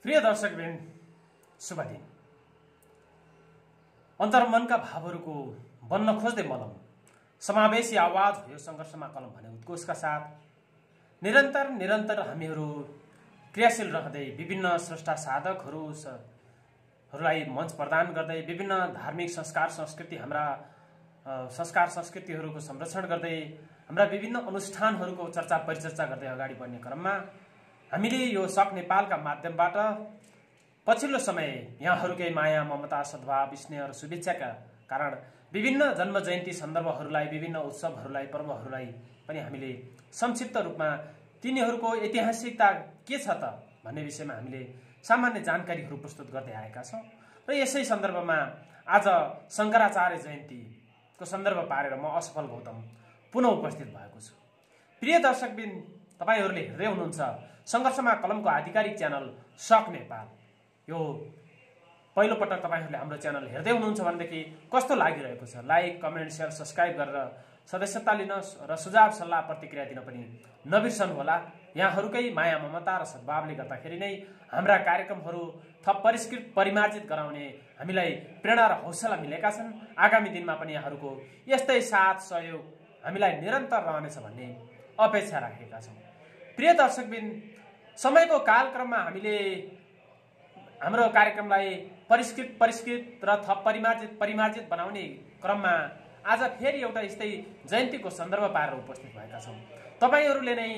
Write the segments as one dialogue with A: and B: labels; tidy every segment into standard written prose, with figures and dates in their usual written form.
A: प्रिय दर्शकवृन्द, शुभ दिन। अन्तर्मनका भावहरूको बन्न खोज्दै मलम, समावेशी आवाज हो सङ्घर्षमा कलम भने उत्कोषका साथ निरन्तर हामीहरू क्रियाशील रहँदै विभिन्न स्रष्टा साधकहरूलाई मञ्च प्रदान गर्दै विभिन्न धार्मिक संस्कार संस्कृतिहरूको संरक्षण गर्दै हाम्रा विभिन्न अनुष्ठानहरूको चर्चा परिचर्चा गर्दै अगाडि बढ्ने क्रममा हामीले यो सक नेपालका माध्यमबाट पछिल्लो समय यहाँहरूकै माया, ममता, सद्भाव, स्नेह र शुभेच्छाका कारण विभिन्न जन्म जयन्ती सन्दर्भहरूलाई, विभिन्न उत्सवहरूलाई, पर्वहरूलाई पनि हामीले संक्षिप्त रूपमा तिनीहरूको ऐतिहासिकता के छ त भन्ने विषयमा हामीले सामान्य जानकारीहरू प्रस्तुत गर्दै आएका छौँ। र यसै सन्दर्भमा आज शङ्कराचार्य जयन्तीको सन्दर्भ पारेर म असफल गौतम पुनः उपस्थित भएको छु। प्रिय दर्शकबिन, तपाईहरूले हेर्दै हुनुहुन्छ सङ्घर्षमा कलमको आधिकारिक च्यानल सक नेपाल। यो पहिलो पटक तपाईहरूले हाम्रो च्यानल हेर्दै हुनुहुन्छ भनेदेखि कस्तो लागिरहेको छ? लाइक, कमेन्ट, सेयर, सब्सक्राइब गरेर सदस्यता लिन र सुझाव सल्लाह प्रतिक्रिया दिन पनि नबिर्सनुहोला। यहाँहरूकै माया, ममता र सद्भावले गर्दाखेरि नै हाम्रा कार्यक्रमहरू थप परिष्कृत, परिमार्जित गराउने हामीलाई प्रेरणा र हौसला मिलेका छन्। आगामी दिनमा पनि यहाँहरूको यस्तै साथ सहयोग हामीलाई निरन्तर रहनेछ भन्ने अपेक्षा राखेका छौँ। प्रिय दर्शकबिन, समयको कालक्रममा हामीले हाम्रो कार्यक्रमलाई परिष्कृत र थप परिमार्जित बनाउने क्रममा आज फेरि एउटा यस्तै जयन्तीको सन्दर्भ पारेर उपस्थित भएका छौँ। तपाईहरूले नै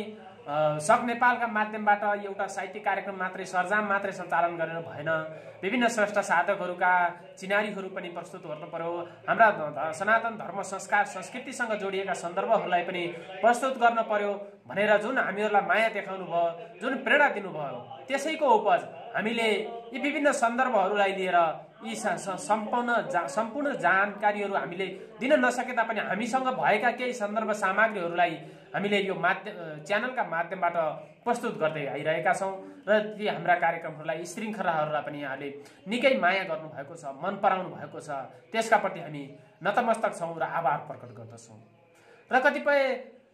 A: सक नेपालका माध्यमबाट एउटा साहित्यिक कार्यक्रम मात्रै, सरजाम मात्रै सञ्चालन गरेर भएन। विभिन्न श्रेष्ठ साधकहरूका चिनारीहरू पनि प्रस्तुत गर्नु पर्यो। हाम्रा सनातन धर्म, संस्कार, संस्कृतिसँग जोडिएका सन्दर्भहरूलाई पनि प्रस्तुत गर्न पर्यो भनेर जुन हामीहरूलाई माया देखाउनु भयो, जुन प्रेरणा दिनुभयो, त्यसैको उपज हामीले यी विभिन्न सन्दर्भहरूलाई लिएर यी सम्पूर्ण जानकारीहरू हामीले दिन नसके तापनि हामीसँग भएका केही सन्दर्भ सामग्रीहरूलाई हामीले यो च्यानलका माध्यमबाट प्रस्तुत गर्दै आइरहेका छौँ। र ती हाम्रा कार्यक्रमहरूलाई, श्रृङ्खलाहरूलाई पनि यहाँले निकै माया गर्नुभएको छ, मन पराउनु भएको छ। त्यसका प्रति हामी नतमस्तक छौँ र आभार प्रकट गर्दछौँ। र कतिपय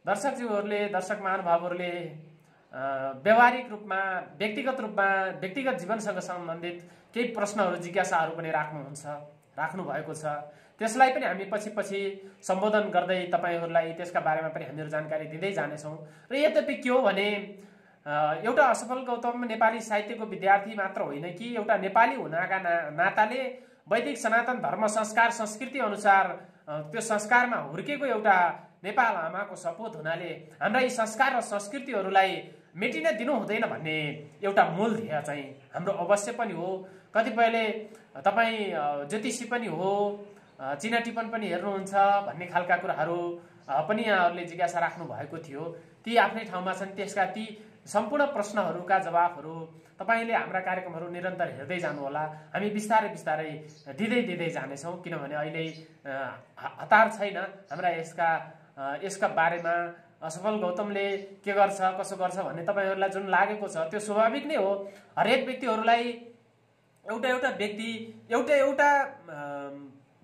A: दर्शकज्यूहरूले, दर्शक महानुभावहरूले व्यावहारिक रूपमा, व्यक्तिगत जीवनसँग सम्बन्धित केही प्रश्नहरू, जिज्ञासाहरू पनि राख्नु भएको छ। त्यसलाई पनि हामी पछि सम्बोधन गर्दै तपाईँहरूलाई त्यसका बारेमा पनि हामीहरू जानकारी दिँदै जानेछौँ। र यद्यपि के हो भने एउटा असफल गौतम नेपाली साहित्यको विद्यार्थी मात्र होइन कि एउटा नेपाली हुनाका नाताले वैदिक सनातन धर्म, संस्कार, संस्कृति अनुसार त्यो संस्कारमा हुर्केको एउटा नेपाल आमाको सपूत हुनाले हाम्रा यी संस्कार र संस्कृतिहरूलाई मेटिन दिनु हुँदैन भन्ने एउटा मूल ध्येय चाहिँ हाम्रो अवश्य पनि हो। कतिपयले तपाईँ ज्योतिषी पनि हो, चिना टिप्पण पनि हेर्नुहुन्छ भन्ने खालका कुराहरू पनि यहाँहरूले जिज्ञासा राख्नु भएको थियो। ती आफ्नै ठाउँमा छन्। त्यसका ती सम्पूर्ण प्रश्नहरूका जवाफहरू तपाईँले हाम्रा कार्यक्रमहरू निरन्तर हेर्दै जानुहोला। हामी बिस्तारै दिँदै जानेछौँ, किनभने अहिले हतार छैन हाम्रा यसका बारेमा। असफल गौतमले के गर्छ, कसो गर्छ भन्ने तपाईँहरूलाई जुन लागेको छ त्यो स्वाभाविक नै हो। हरेक व्यक्तिहरूलाई एउटा व्यक्ति एउटा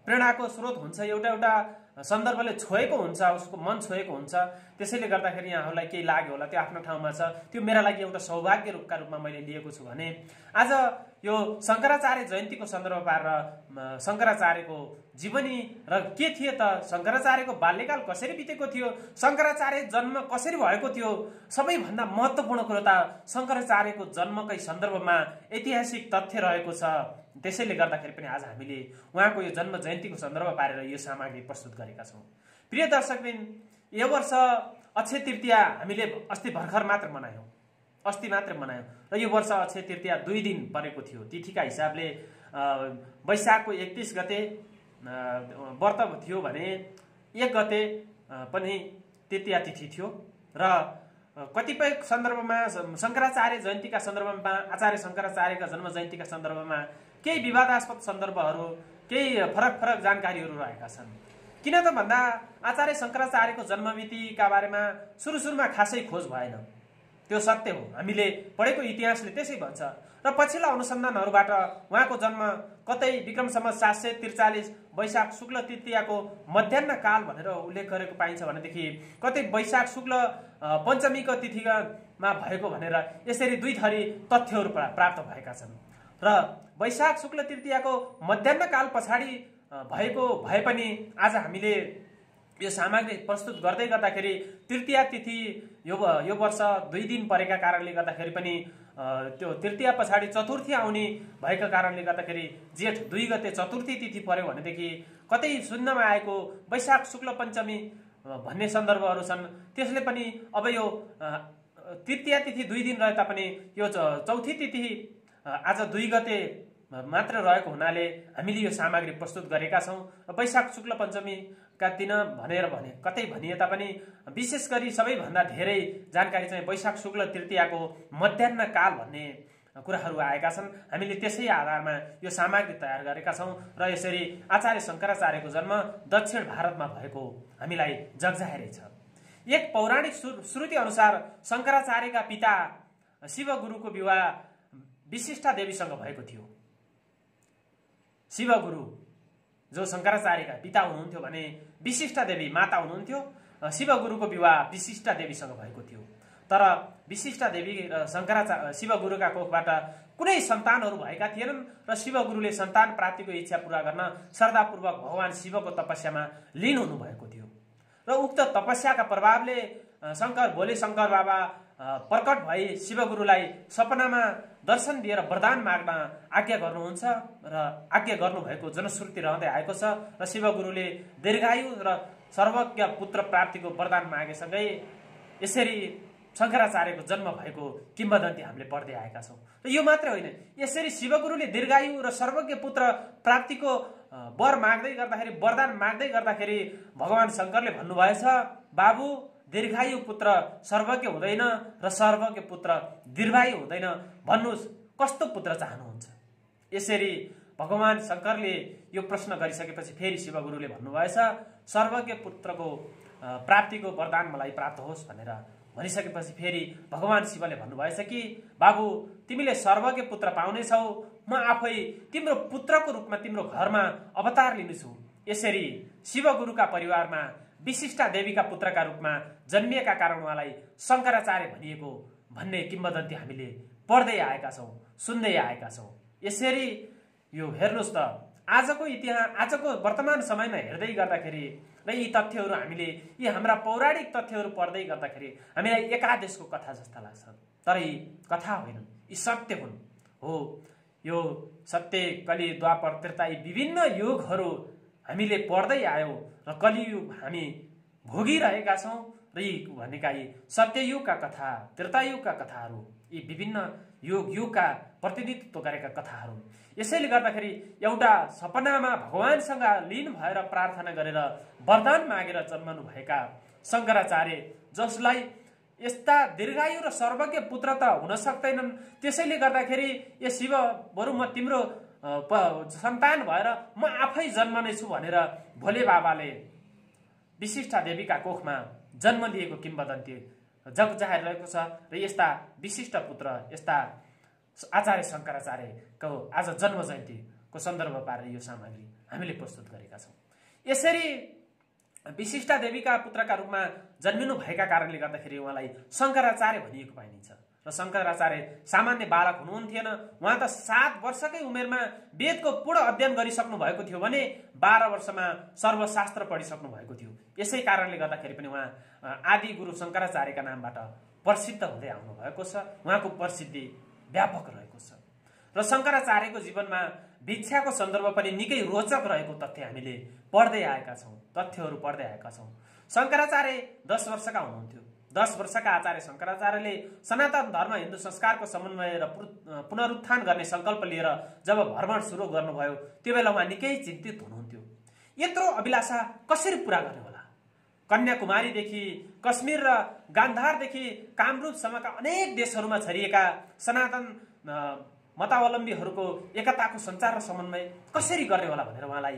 A: प्रेरणाको स्रोत हुन्छ, एउटा सन्दर्भले छोएको हुन्छ, उसको मन छोएको हुन्छ। त्यसैले गर्दाखेरि यहाँहरूलाई केही लाग्यो होला, त्यो आफ्नो ठाउँमा छ। त्यो मेरा लागि एउटा सौभाग्यका रूपमा मैले लिएको छु भने आज यो शङ्कराचार्य जयन्तीको सन्दर्भ पारेर शङ्कराचार्यको जीवनी र के थिए त, शङ्कराचार्यको बाल्यकाल कसरी बितेको थियो, शङ्कराचार्य जन्म कसरी भएको थियो, सबैभन्दा महत्त्वपूर्ण कुरो त शङ्कराचार्यको जन्मकै सन्दर्भमा ऐतिहासिक तथ्य रहेको छ। त्यसैले गर्दाखेरि पनि आज हामीले उहाँको यो जन्म जयन्तीको सन्दर्भ पारेर यो सामग्री प्रस्तुत गरेका छौँ। प्रिय दर्शकबिन, यो वर्ष अक्षय तृतीया हामीले अस्ति मात्र मनायौँ र यो वर्ष अक्षय तृतीया 2 दिन परेको थियो। तिथिका हिसाबले वैशाखको 31 गते व्रत थियो भने 1 गते पनि तृतीया तिथि थियो। र कतिपय सन्दर्भमा शङ्कराचार्य जयन्तीका सन्दर्भमा, आचार्य शङ्कराचार्यका जन्म जयन्तीका सन्दर्भमा केही विवादास्पद सन्दर्भहरू, केही फरक जानकारीहरू रहेका छन्। किन त भन्दा आचार्य शङ्कराचार्यको जन्ममितिका बारेमा सुरुमा खासै खोज भएन। त्यो सत्य हो, हामीले पढेको इतिहासले त्यसै भन्छ। र पछिल्ला अनुसन्धानहरूबाट उहाँको जन्म कतै विक्रम सम्वत 743 वैशाख शुक्ल तृतीयाको मध्याह्न काल भनेर उल्लेख गरेको पाइन्छ भनेदेखि कतै वैशाख शुक्ल पञ्चमीको तिथिमा भएको भनेर यसरी दुई थरी तथ्यहरू प्राप्त भएका छन्। र वैशाख शुक्ल तृतीयाको मध्याह्न काल पछाडि भएको भए पनि आज हामीले यो सामग्री प्रस्तुत गर्दै गर्दाखेरि तृतीया तिथि यो वर्ष 2 दिन परेका कारणले गर्दाखेरि पनि त्यो तृतीया पछाडि चतुर्थी आउने भएका कारणले गर्दाखेरि जेठ 2 गते चतुर्थी तिथि पर्यो भनेदेखि कतै सुन्नमा आएको वैशाख शुक्ल पञ्चमी भन्ने सन्दर्भहरू छन्। त्यसले पनि अब यो तृतीया तिथि 2 दिन रहे तापनि यो चौथी तिथि आज 2 गते मात्र रहेको हुनाले हामीले यो सामग्री प्रस्तुत गरेका छौँ। वैशाख शुक्ल पञ्चमीका दिन भनेर भने कतै भनिए तापनि विशेष गरी सबैभन्दा धेरै जानकारी चाहिँ वैशाख शुक्ल तृतीयाको मध्याह्न काल भन्ने कुराहरू आएका छन्। हामीले त्यसै आधारमा यो सामग्री तयार गरेका छौँ र यसरी आचार्य शङ्कराचार्यको जन्म दक्षिण भारतमा भएको हामीलाई जगजाहेरै छ। एक पौराणिक श्रुति अनुसार शङ्कराचार्यका पिता शिवगुरुको विवाह विशिष्टा देवीसँग भएको थियो। शिवगुरु जो शङ्कराचार्यका पिता हुनुहुन्थ्यो भने विशिष्टा देवी माता हुनुहुन्थ्यो। शिवगुरुको विवाह विशिष्टा देवीसँग भएको थियो। तर विशिष्टा देवी र शिवगुरुका कोखबाट कुनै सन्तानहरू भएका थिएनन् र शिवगुरुले सन्तान प्राप्तिको इच्छा पूरा गर्न श्रद्धापूर्वक भगवान शिवको तपस्यामा लीन हुनुभएको थियो। र उक्त तपस्याका प्रभावले शङ्कर बाबा प्रकट भई शिवगुरुलाई सपनामा दर्शन दिएर वरदान माग्न आज्ञा गर्नुहुन्छ र आज्ञा गर्नुभएको जनश्रुति रहँदै आएको छ। र शिवगुरुले दीर्घायु र सर्वज्ञ पुत्र प्राप्तिको वरदान मागेसँगै यसरी शङ्कराचार्यको जन्म भएको किम्वदन्ती हामीले पढ्दै आएका छौँ। र यो मात्रै होइन, यसरी शिवगुरुले दीर्घायु र सर्वज्ञ पुत्र प्राप्तिको वर माग्दै गर्दाखेरि वरदान माग्दै गर्दाखेरि भगवान शङ्करले भन्नुभएछ, बाबु दीर्घायु पुत्र सर्वज्ञ हुँदैन र सर्वज्ञ पुत्र दीर्घायु हुँदैन, भन्नुहोस् कस्तो पुत्र चाहनुहुन्छ। यसरी भगवान शङ्करले यो प्रश्न गरिसकेपछि फेरि शिवगुरुले भन्नुभएछ, सर्वज्ञ पुत्रको प्राप्तिको वरदान मलाई प्राप्त होस् भनेर भनिसकेपछि फेरि भगवान शिवले भन्नुभएछ कि बाबु तिमीले सर्वज्ञ पुत्र पाउनेछौ, म आफै तिम्रो पुत्रको रूपमा तिम्रो घरमा अवतार लिनेछु। यसरी शिवगुरुका परिवारमा विशिष्टा देवीका पुत्रका रूपमा जन्मिएका कारण उहाँलाई शङ्कराचार्य भनिएको भन्ने किम्वदन्ती हामीले पढ्दै आएका छौँ, सुन्दै आएका छौँ। यसरी यो हेर्नुहोस् त आजको इतिहास, आजको वर्तमान समयमा हेर्दै गर्दाखेरि र यी तथ्यहरू हामीले यी हाम्रा पौराणिक तथ्यहरू पढ्दै गर्दाखेरि हामीलाई एकादेशको कथा जस्ता लाग्छ। तर यी कथा होइनन्, यी सत्य हुन्। हो, यो सत्य कलि द्वापर त्रेता यी विभिन्न युगहरू हामीले पढ्दै आयौँ र कलियुग हामी भोगिरहेका छौँ। र यी भनेका यी सत्ययुगका कथा, त्रेतायुगका कथाहरू, यी विभिन्न युगका प्रतिनिधित्व गरेका कथाहरू। यसैले गर्दाखेरि एउटा सपनामा भगवानसँग लीन भएर प्रार्थना गरेर वरदान मागेर जन्मनु भएका शङ्कराचार्य, जसलाई यस्ता दीर्घायु र सर्वज्ञ पुत्र त हुन सक्दैनन्, त्यसैले गर्दाखेरि यो शिव बरु म तिम्रो सन्तान भएर म आफै जन्मनेछु भनेर भोले बाबाले विशिष्टा देवीका कोखमा जन्म लिएको किम्वदन्ती जगजाहेर रहेको छ। र यस्ता विशिष्ट पुत्र, यस्ता आचार्य शङ्कराचार्यको आज जन्म जयन्तीको सन्दर्भ पारेर यो सामग्री हामीले प्रस्तुत गरेका छौँ। यसरी विशिष्टा देवीका पुत्रका रूपमा जन्मिनु भएका कारणले गर्दाखेरि उहाँलाई शङ्कराचार्य भनिएको पाइन्छ। र शङ्कराचार्य सामान्य बालक हुनुहुन्थेन। उहाँ त 7 वर्षकै उमेरमा वेदको पूर्ण अध्ययन गरिसक्नु भएको थियो भने 12 वर्षमा सर्वशास्त्र पढिसक्नु भएको थियो। यसै कारणले गर्दाखेरि पनि उहाँ आदि गुरु शङ्कराचार्यका नामबाट प्रसिद्ध हुँदै आउनु भएको छ। उहाँको प्रसिद्धि व्यापक रहेको छ। र शङ्कराचार्यको जीवनमा भिक्षाको सन्दर्भ पनि निकै रोचक रहेको तथ्य हामीले पढ्दै आएका छौँ, तथ्यहरू पढ्दै आएका छौँ। शङ्कराचार्य 10 वर्षका हुनुहुन्थ्यो। 10 वर्षका आचार्य शङ्कराचार्यले सनातन धर्म हिन्दू संस्कारको समन्वय र पुनरुत्थान गर्ने सङ्कल्प लिएर जब भ्रमण सुरु गर्नुभयो त्यो बेला उहाँ निकै चिन्तित हुनुहुन्थ्यो। यत्रो अभिलाषा कसरी पुरा गर्ने होला? कन्याकुमारीदेखि कश्मीर र गान्धारदेखि कामरूपसम्मका अनेक देशहरूमा छरिएका सनातन मतावलम्बीहरूको एकताको सञ्चार र समन्वय कसरी गर्ने होला भनेर उहाँलाई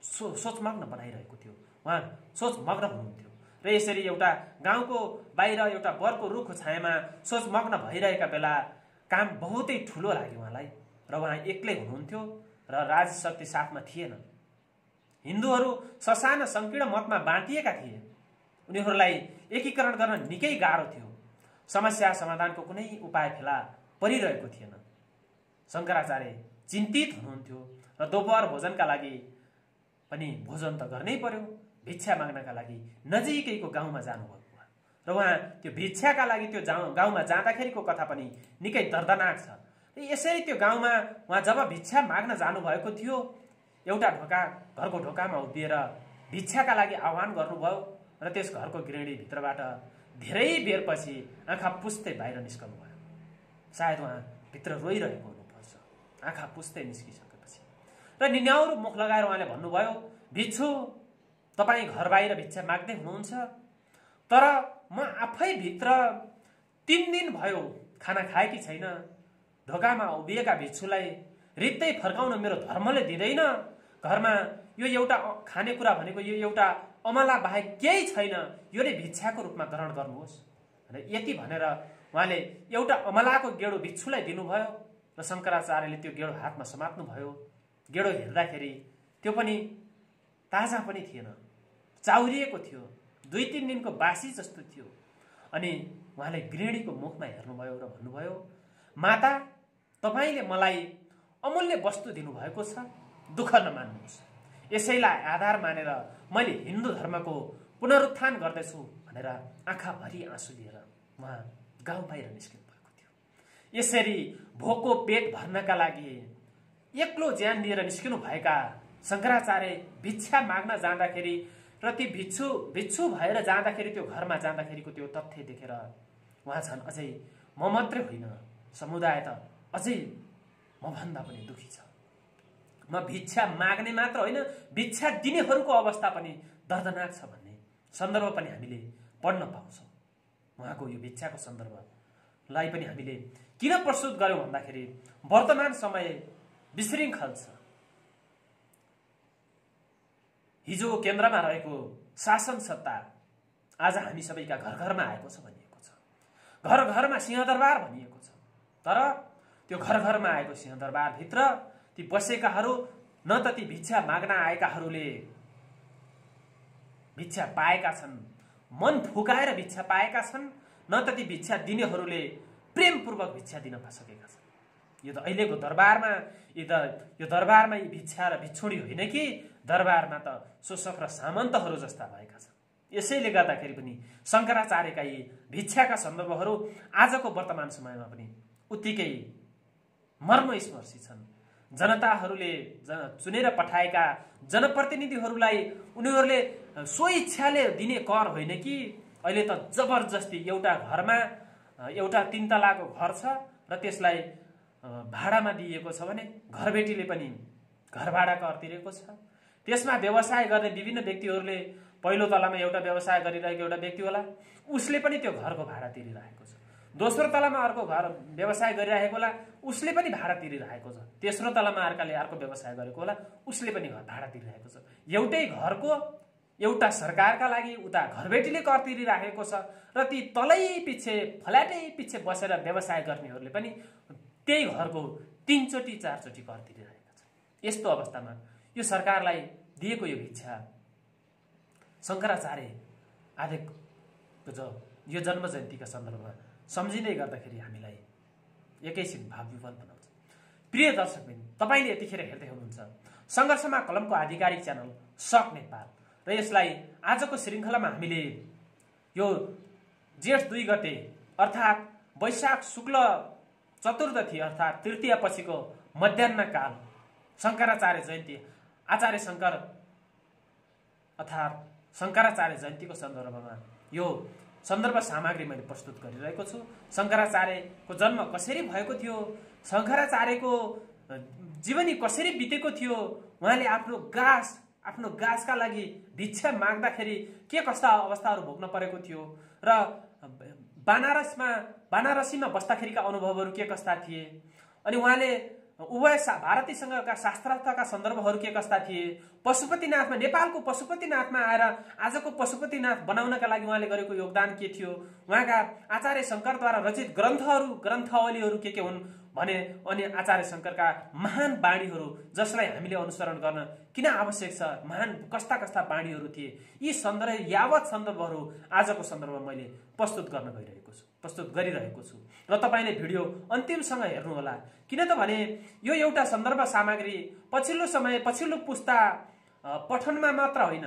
A: सोचमग्न बनाइरहेको थियो। उहाँ सोचमग्न हुनुहुन्थ्यो। र यसरी एउटा गाउँको बाहिर एउटा बरको रुखको छायामा सोचमग्न भइरहेका बेला काम बहुतै ठुलो लाग्यो उहाँलाई र उहाँ एक्लै हुनुहुन्थ्यो र राजशक्ति साथमा थिएन। हिन्दूहरू ससाना संकीर्ण मतमा बाँटिएका थिए। उनीहरूलाई एकीकरण गर्न निकै गाह्रो थियो। समस्या समाधानको कुनै उपाय फेला परिरहेको थिएन। शङ्कराचार्य चिन्तित हुनुहुन्थ्यो र दोपहर भोजनका लागि पनि भोजन त गर्नै पर्यो। भिक्षा माग्नका लागि नजिकैको गाउँमा जानुभयो र उहाँ त्यो भिक्षाका लागि त्यो गाउँमा जाँदाखेरिको कथा पनि निकै दर्दनाक छ। यसरी त्यो गाउँमा उहाँ जब भिक्षा माग्न जानुभएको थियो, एउटा घरको ढोकामा उभिएर भिक्षाका लागि आह्वान गर्नुभयो र त्यस घरको गृहिणी भित्रबाट धेरै बेरपछि आँखा पुस्दै बाहिर निस्कनु भयो। सायद उहाँ भित्र रोइरहेको हुनुपर्छ आँखा पुस्दै निस्किसकेपछि। र निन्याउरो मुख लगाएर उहाँले भन्नुभयो, भिक्षु तपाईँ घर बाहिर भिक्षा माग्दै हुनुहुन्छ, तर म आफै भित्र 3 दिन भयो खाना खाएकी छैन। ढोकामा उभिएका भिक्षुलाई रित्तै फर्काउन मेरो धर्मले दिँदैन। घरमा यो एउटा खानेकुरा भनेको यो एउटा अमला बाहेक केही छैन, यो नै भिक्षाको रूपमा ग्रहण गर्नुहोस्। र यति भनेर उहाँले एउटा अमलाको गेडो भिक्षुलाई दिनुभयो र शङ्कराचार्यले त्यो गेडो हातमा समात्नुभयो। गेडो हेर्दाखेरि त्यो पनि ताजा पनि थिएन, चाउरिएको थियो, 2-3 दिनको बासी जस्तो थियो। अनि उहाँले गृहिणीको मुखमा हेर्नुभयो र भन्नुभयो, माता तपाईले मलाई अमूल्य वस्तु दिनुभएको छ, दुःख नमान्नुहोस्। यसैलाई आधार मानेर मैले हिन्दू धर्मको पुनरुत्थान गर्दैछु भनेर आँखाभरि आँसु लिएर उहाँ गाउँ बाहिर निस्किनु भएको थियो। यसरी भोको पेट भर्नका लागि एक्लो ज्यान लिएर निस्किनु भएका शङ्कराचार्य भिक्षा माग्न जाँदाखेरि र ती भिक्षु भएर जाँदाखेरि त्यो घरमा जाँदाखेरिको त्यो तथ्य देखेर उहाँ झन् अझै म मात्रै होइन, समुदाय त अझै मभन्दा पनि दुखी छ। म भिक्षा माग्ने मात्र होइन, भिक्षा दिनेहरूको अवस्था पनि दर्दनाक छ भन्ने सन्दर्भ पनि हामीले पढ्न पाउँछौँ। उहाँको यो भिक्षाको सन्दर्भलाई पनि हामीले किन प्रस्तुत गर्यौँ भन्दाखेरि वर्तमान समय विशृङ्खल छ। हिजो केन्द्रमा रहेको शासन सत्ता आज हामी सबैका घर घरमा आएको छ भनिएको छ। घर घरमा सिंहदरबार भनिएको छ। तर त्यो घर घरमा आएको सिंहदरबारभित्र ती बसेकाहरू न त ती भिक्षा माग्न आएकाहरूले भिक्षा पाएका छन्, मन फुकाएर भिक्षा पाएका छन्, न त ती भिक्षा दिनेहरूले प्रेमपूर्वक भिक्षा दिन सकेका छन्। यो त अहिलेको दरबारमा यो दरबारमा यी भिक्षा र भिक्षुणी होइन कि दरबारमा त शोषक र सामन्तहरू जस्ता भएका छन्। यसैले गर्दाखेरि पनि शङ्कराचार्यका यी भिक्षाका सन्दर्भहरू आजको वर्तमान समयमा पनि उत्तिकै मर्मस्पर्शी छन्। जनताहरूले चुनेर पठाएका जनप्रतिनिधिहरूलाई उनीहरूले स्वइच्छाले दिने कर होइन कि अहिले त जबरजस्ती एउटा घरमा एउटा 3 तलाको घर छ र त्यसलाई भाडामा दिएको छ भने घरबेटीले पनि घर भाडा कर तिरेको छ। त्यसमा व्यवसाय गर्ने विभिन्न व्यक्तिहरूले पहिलो तलामा एउटा व्यवसाय गरिरहेको एउटा व्यक्ति होला, उसले पनि त्यो घरको भाडा तिरिरहेको छ। दोस्रो तलामा अर्को घर व्यवसाय गरिरहेको होला, उसले पनि भाडा तिरिरहेको छ। तेस्रो तलामा अर्काले अर्को व्यवसाय गरेको होला, उसले पनि भाडा तिरिरहेको छ। एउटै घरको एउटा सरकारका लागि उता घरबेटीले कर तिरिरहेको छ र ती तलै पछि फ्ल्याटै पछि बसेर व्यवसाय गर्नेहरूले पनि त्यही घरको 3 चोटि 4 चोटि कर तिरिरहेका छन्। यस्तो अवस्थामा यो सरकारलाई दिएको यो भिक्षा शङ्कराचार्य आदिको यो जन्म जयन्तीका सन्दर्भमा सम्झिँदै गर्दाखेरि हामीलाई एकैछिन भावविह्वल बनाउँछ। प्रिय दर्शकबिन, तपाईले यतिखेर हेर्दै हुनुहुन्छ सङ्घर्षमा कलमको आधिकारिक च्यानल सक नेपाल र यसलाई आजको श्रृङ्खलामा हामीले यो जेठ 2 गते अर्थात् वैशाख शुक्ल चतुर्दशी अर्थात् तृतीया पछिको मध्याह्नकाल शङ्कराचार्य जयन्ती आचार्य शङ्कर अर्थात् शङ्कराचार्य जयन्तीको सन्दर्भमा यो सन्दर्भ सामग्री मैले प्रस्तुत गरिरहेको छु। शङ्कराचार्यको जन्म कसरी भएको थियो, शङ्कराचार्यको जीवनी कसरी बितेको थियो, उहाँले आफ्नो गासका लागि भिक्षा माग्दाखेरि के कस्ता अवस्थाहरू भोग्न परेको थियो र बनारसीमा बस्दाखेरिका अनुभवहरू के कस्ता थिए, अनि उहाँले भारतीय सङ्घका शास्त्रार्थका सन्दर्भहरू के कस्ता थिए, पशुपतिनाथमा नेपालको पशुपतिनाथमा आएर आजको पशुपतिनाथ बनाउनका लागि उहाँले गरेको योगदान के थियो, उहाँका आचार्य शङ्करद्वारा रचित ग्रन्थावलीहरू के हुन् भने, अनि आचार्य शङ्करका महान बाणीहरू जसलाई हामीले अनुसरण गर्न किन आवश्यक छ, महान कस्ता कस्ता बाणीहरू थिए, यी यावत सन्दर्भहरू आजको सन्दर्भमा मैले प्रस्तुत गरिरहेको छु र तपाईँले भिडियो अन्तिमसँग हेर्नुहोला। किन त भने यो एउटा सन्दर्भ सामग्री पछिल्लो पुस्ता पठनमा मात्र होइन,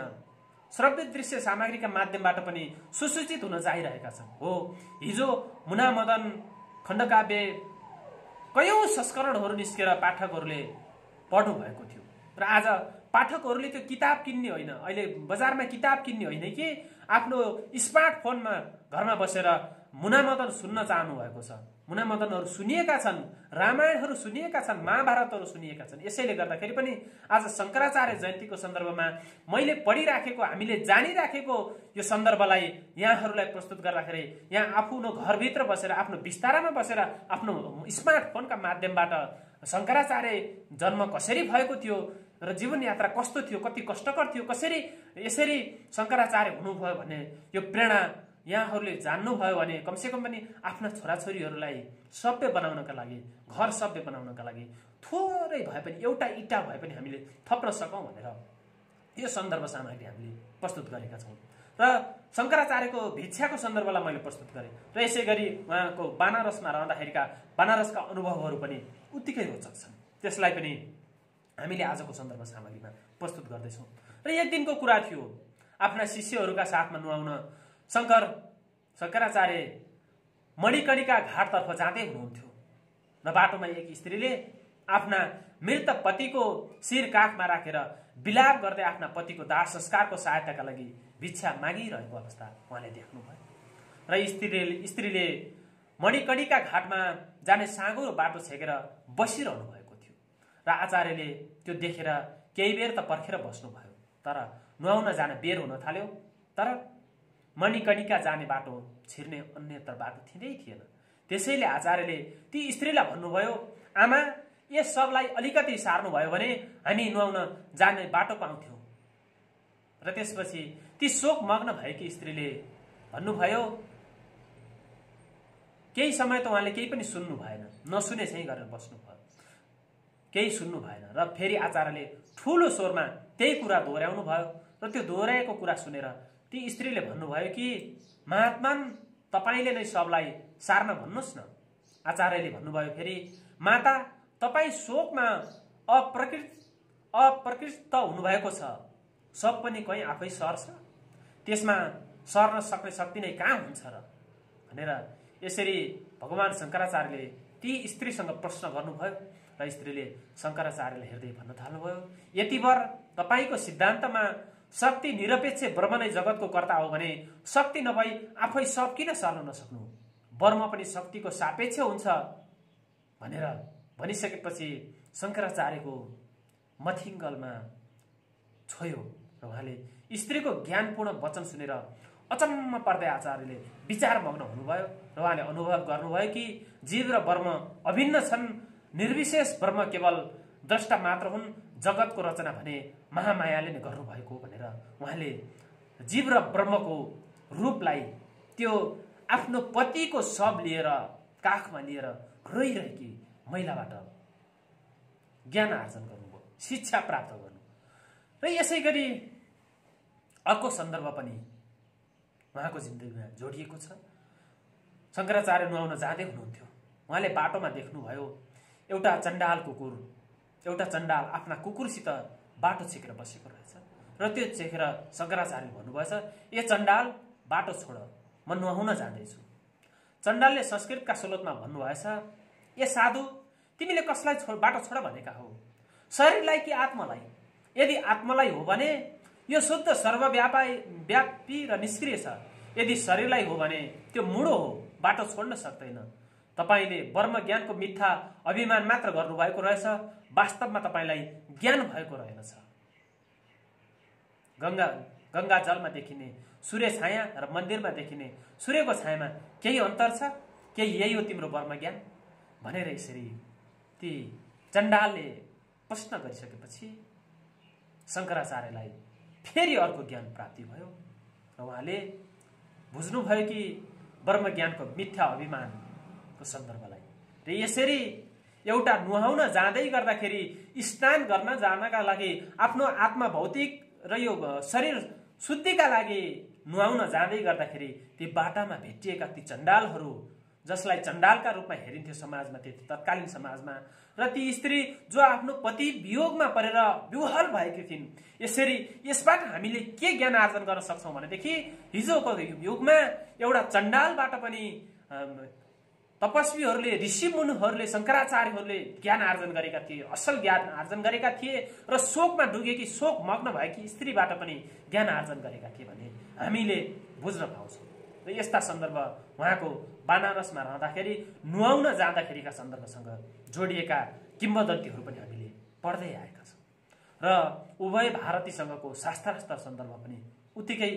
A: श्रव्य दृश्य सामग्रीका माध्यमबाट पनि सुसूचित हुन चाहिरहेका छन्। हो, हिजो मुनामदन खण्डकाव्य कयौं संस्करणहरू निस्केर पाठकहरूले पढ्नु भएको थियो र आज पाठकहरूले त्यो किताब किन्ने होइन, अहिले बजारमा किताब किन्ने होइन कि आफ्नो स्मार्टफोनमा घरमा बसेर मुनामदन सुन्न चाहनु भएको छ। मुनामदनहरू सुनिएका छन्, रामायणहरू सुनिएका छन्, महाभारतहरू सुनिएका छन्। यसैले गर्दाखेरि पनि आज शङ्कराचार्य जयन्तीको सन्दर्भमा मैले पढिराखेको, हामीले जानिराखेको यो सन्दर्भलाई यहाँहरूलाई प्रस्तुत गर्दाखेरि यहाँ आफ्नो घरभित्र बसेर, आफ्नो बिस्तारामा बसेर, आफ्नो स्मार्टफोनका माध्यमबाट शङ्कराचार्य जन्म कसरी भएको थियो र जीवन यात्रा कस्तो थियो, कति कष्टकर थियो, कसरी यसरी शङ्कराचार्य हुनुभयो भन्ने यो प्रेरणा यहाँहरूले जान्नुभयो भने कमसेकम पनि आफ्ना छोराछोरीहरूलाई सभ्य बनाउनका लागि, घर सभ्य बनाउनका लागि थोरै भए पनि, एउटा इँटा भए पनि हामीले थप्न सकौँ भनेर यो सन्दर्भ सामग्री हामीले प्रस्तुत गरेका छौँ। र शङ्कराचार्यको भिक्षाको सन्दर्भलाई मैले प्रस्तुत गरेँ र यसै गरी उहाँको बनारसमा रहँदाखेरिका बनारसका अनुभवहरू पनि उत्तिकै रोचक छन्। त्यसलाई पनि हामीले आजको सन्दर्भ सामग्रीमा प्रस्तुत गर्दैछौँ। र एक दिनको कुरा थियो, आफ्ना शिष्यहरूका साथमा नुहाउन शङ्कराचार्य मणिकर्णिका घाटतर्फ जाँदै हुनुहुन्थ्यो र बाटोमा एक स्त्रीले आफ्ना मृत पतिको शिर काखमा राखेर विलाप गर्दै आफ्ना पतिको दाह संस्कारको सहायताका लागि भिक्षा मागिरहेको अवस्था उहाँले देख्नुभयो र स्त्रीले मणिकर्णिका घाटमा जाने साँगुरो बाटो छेकेर बसिरहनु भएको थियो र आचार्यले त्यो देखेर केही बेर त पर्खेर बस्नुभयो, तर नुहाउन जान बेर हुन थाल्यो। तर मणिकर्णिका जाने बाटो छिर्ने अन्यत्र बाटो थिएन। त्यसैले आचार्यले ती स्त्रीलाई भन्नुभयो, आमा, यस सबलाई अलिकति सार्नुभयो भने हामी नुहाउन जाने बाटो पाउँथ्यौँ। र त्यसपछि ती शोकमग्न भएकी स्त्रीले भन्नुभयो, केही समय त उहाँले केही पनि सुन्नु भएन, नसुने चाहिँ गरेर बस्नुभयो, केही सुन्नु भएन। र फेरि आचार्यले ठुलो स्वरमा त्यही कुरा दोहोऱ्याउनु भयो र त्यो दोहोऱ्याएको कुरा सुनेर ती स्त्रीले भन्नुभयो कि महात्मान, तपाईँले नै सबलाई सार्न भन्नुहोस् न। आचार्यले भन्नुभयो फेरि, माता, तपाईँ शोकमा अप्रकृत हुनुभएको छ, सब पनि कहीँ आफै सर्छ, त्यसमा सर्न सक्ने शक्ति नै कहाँ हुन्छ र भनेर यसरी भगवान शङ्कराचार्यले ती स्त्रीसँग प्रश्न गर्नुभयो र स्त्रीले शङ्कराचार्यले हेर्दै भन्न थाल्नुभयो, यतिभर तपाईँको सिद्धान्तमा शक्ति निरपेक्ष ब्रह्म नै जगतको कर्ता हो भने शक्ति नभई आफै सब किन सर्न नसक्नु? ब्रह्म पनि शक्तिको सापेक्ष हुन्छ भनेर भनिसकेपछि शङ्कराचार्यको मथिङ्गलमा छोयो र उहाँले स्त्रीको ज्ञानपूर्ण वचन सुनेर अचम्म पर्दै आचार्यले विचारमग्न हुनुभयो र उहाँले अनुभव गर्नुभयो कि जीव र ब्रह्म अभिन्न छन्, निर्विशेष ब्रह्म केवल द्रष्टा मात्र हुन्, जगतको रचना भने महामायाले नै गर्नुभएको भनेर उहाँले जीव र ब्रह्मको रूपलाई त्यो आफ्नो पतिको शव लिएर काखमा लिएर रोइरहेकी महिलाबाट ज्ञान आर्जन गर्नुभयो, शिक्षा प्राप्त गर्नु। र यसै गरी अर्को सन्दर्भ पनि उहाँको जिन्दगीमा जोडिएको छ। शङ्कराचार्य नुहाउन जाँदै हुनुहुन्थ्यो, उहाँले बाटोमा देख्नुभयो एउटा चण्डाल आफ्ना कुकुरसित बाटो छेकेर बसेको रहेछ र त्यो छेकेर शङ्कराचार्यले भन्नुभएछ, ए चण्डाल, बाटो छोड, म नुहाउन जाँदैछु। चण्डालले संस्कृतका स्लोकमा भन्नुभएछ, ए साधु, तिमीले कसलाई बाटो छोड भनेका हो, शरीरलाई कि आत्मालाई? यदि आत्मालाई हो भने यो शुद्ध सर्वव्यापी र निष्क्रिय छ, यदि शरीरलाई हो भने त्यो मुडो हो, बाटो छोड्न सक्दैन। तपाईले ब्रह्म ज्ञानको मिथ्या अभिमान मात्र गर्नुभएको रहेछ, वास्तवमा तपाईलाई ज्ञान भएको रहेनछ। गंगा जलमा देखिने सूर्य छाया र मन्दिरमा देखिने सूर्यको छायामा केही अन्तर छ? केही यही हो तिम्रो ब्रह्म ज्ञान भनेर यसरी ती चण्डालले प्रश्न गरिसकेपछि शङ्कराचार्यलाई फेरि अर्को ज्ञान प्राप्ति भयो र उहाँले बुझ्नुभयो कि ब्रह्मज्ञानको मिथ्या अभिमानको सन्दर्भलाई र यसरी एउटा नुहाउन जाँदै गर्दाखेरि स्नान गर्न जानका लागि आफ्नो आत्मा भौतिक र यो शरीर शुद्धिका लागि नुहाउन जाँदै गर्दाखेरि ती बाटामा भेटिएका ती चण्डालहरू जसलाई चण्डालका रूपमा हेरिन्थ्यो समाजमा, त्यति तत्कालीन समाजमा, र ती स्त्री जो आफ्नो पति वियोगमा परेर विह्वल भएकी थिइन्। यसरी यसबाट हामीले के ज्ञान आर्जन गर्न सक्छौँ भनेदेखि हिजोको युगमा एउटा चण्डालबाट पनि तपस्वीहरूले, ऋषिमुनिहरूले, शङ्कराचार्यहरूले ज्ञान आर्जन गरेका थिए, असल ज्ञान आर्जन गरेका थिए र शोकमा डुबेकी, शोक मग्न भएकी स्त्रीबाट पनि ज्ञान आर्जन गरेका थिए भन्ने हामीले बुझ्न पाउँछौँ। र यस्ता सन्दर्भ उहाँको बनारसमा रहँदाखेरि नुहाउन जाँदाखेरिका सन्दर्भसँग जोडिएका किम्वदन्तीहरू पनि हामीले पढ्दै आएका छौँ र उभय भारतीसँगको शास्त्रास्त्र सन्दर्भ पनि उत्तिकै